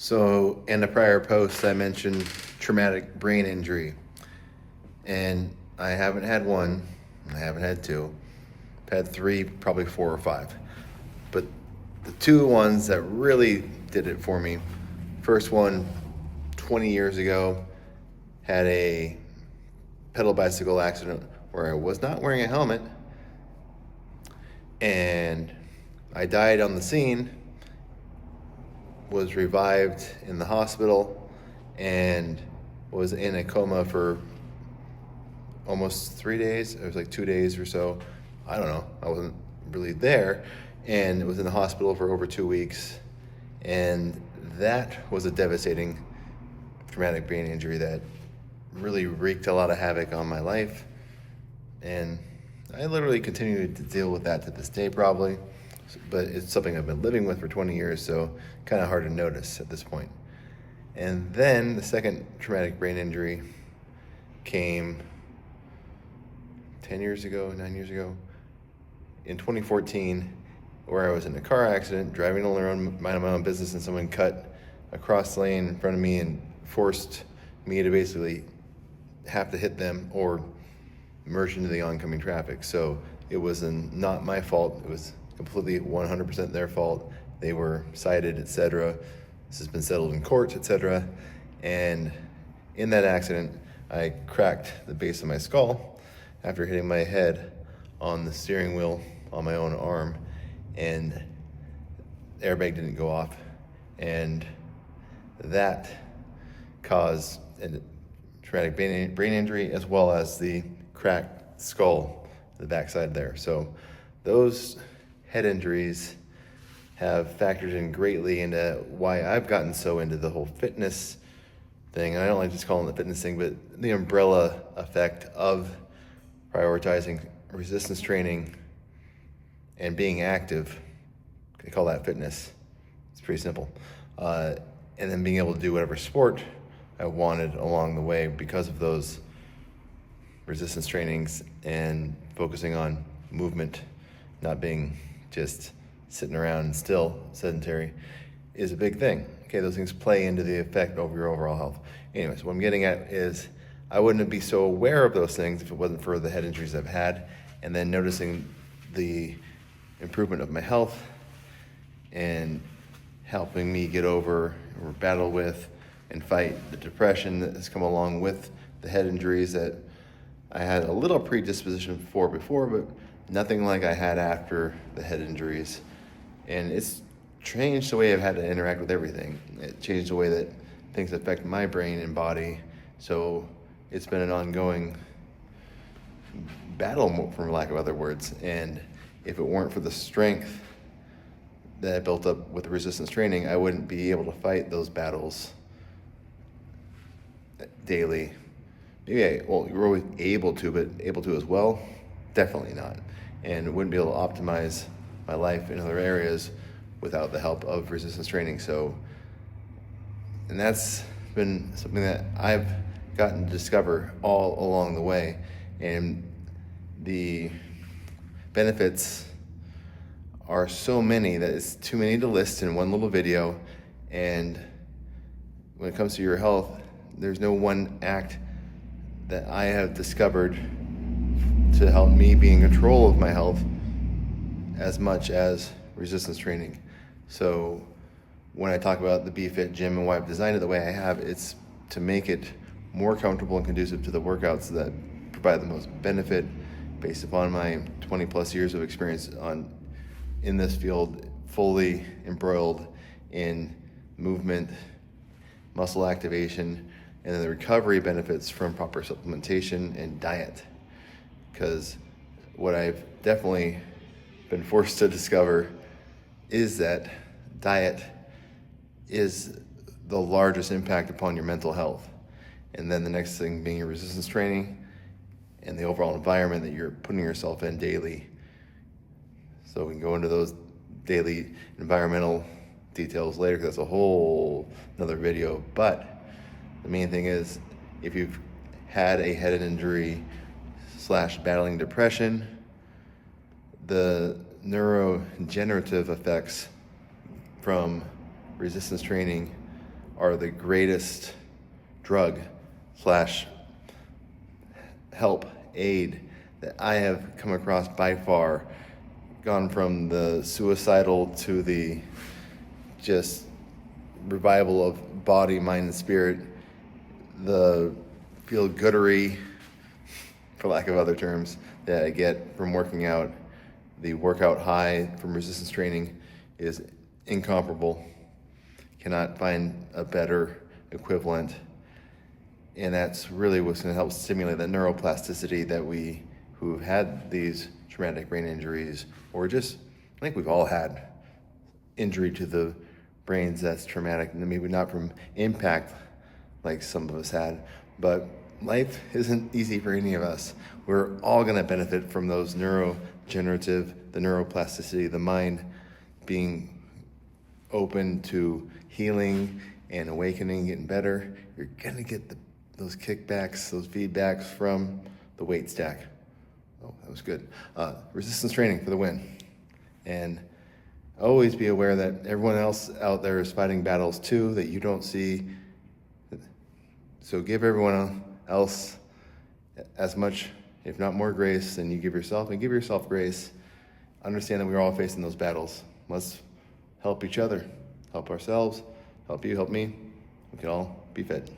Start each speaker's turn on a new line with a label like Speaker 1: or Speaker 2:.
Speaker 1: So in the prior post, I mentioned traumatic brain injury, and I haven't had one, I haven't had two, I've had three, probably four or five. But the two ones that really did it for me, first one, 20 years ago, had a pedal bicycle accident where I was not wearing a helmet, and I died on the scene, was revived in the hospital, and was in a coma for almost 3 days. It was like 2 days or so. I don't know. I wasn't really there, and was in the hospital for over 2 weeks. And that was a devastating traumatic brain injury that really wreaked a lot of havoc on my life. And I literally continue to deal with that to this day, probably. But it's something I've been living with for 20 years, so kind of hard to notice at this point. And then the second traumatic brain injury came 10 years ago, 9 years ago, in 2014, where I was in a car accident, driving alone, minding my own business, and someone cut a cross lane in front of me and forced me to basically have to hit them or merge into the oncoming traffic. So it was not my fault. It was completely 100% their fault. They were cited, etc. This has been settled in court, etc. And in that accident, I cracked the base of my skull after hitting my head on the steering wheel on my own arm, and the airbag didn't go off, and that caused a traumatic brain injury as well as the cracked skull, the backside there. So those head injuries have factored in greatly into why I've gotten so into the whole fitness thing. And I don't like just calling it the fitness thing, but the umbrella effect of prioritizing resistance training and being active. They call that fitness. It's pretty simple. And then being able to do whatever sport I wanted along the way because of those resistance trainings and focusing on movement, not being just sitting around still, sedentary, is a big thing. Okay, those things play into the effect of your overall health. Anyways, what I'm getting at is I wouldn't be so aware of those things if it wasn't for the head injuries I've had, and then noticing the improvement of my health and helping me get over or battle with and fight the depression that has come along with the head injuries that I had a little predisposition for before, but nothing like I had after the head injuries. And it's changed the way I've had to interact with everything. It changed the way that things affect my brain and body. So it's been an ongoing battle, for lack of other words. And if it weren't for the strength that I built up with resistance training, I wouldn't be able to fight those battles daily. You're always able to, but able to as well? Definitely not. And wouldn't be able to optimize my life in other areas without the help of resistance training. So, and that's been something that I've gotten to discover all along the way. And the benefits are so many that it's too many to list in one little video. And when it comes to your health, there's no one act that I have discovered to help me be in control of my health as much as resistance training. So when I talk about the BEEfit gym and why I've designed it the way I have, it's to make it more comfortable and conducive to the workouts that provide the most benefit based upon my 20 plus years of experience in this field, fully embroiled in movement, muscle activation, and then the recovery benefits from proper supplementation and diet. Because what I've definitely been forced to discover is that diet is the largest impact upon your mental health. And then the next thing being your resistance training and the overall environment that you're putting yourself in daily. So we can go into those daily environmental details later, because that's a whole another video. But the main thing is, if you've had a head injury / battling depression, the neurodegenerative effects from resistance training are the greatest drug slash help, aid that I have come across by far. Gone from the suicidal to the just revival of body, mind, and spirit, the feel-goodery, for lack of other terms, that I get from working out. The workout high from resistance training is incomparable. Cannot find a better equivalent. And that's really what's going to help stimulate that neuroplasticity that we who've had these traumatic brain injuries, or just, I think we've all had injury to the brains that's traumatic, and maybe not from impact like some of us had, but life isn't easy for any of us. We're all going to benefit from those neurogenerative, the neuroplasticity, the mind being open to healing and awakening, getting better. You're going to get those kickbacks, those feedbacks from the weight stack. Oh, that was good. Resistance training for the win. And always be aware that everyone else out there is fighting battles too that you don't see. So give everyone else as much, if not more, grace than you give yourself, and give yourself grace. Understand that we're all facing those battles. Let's help each other, help ourselves, help you, help me. We can all be fit.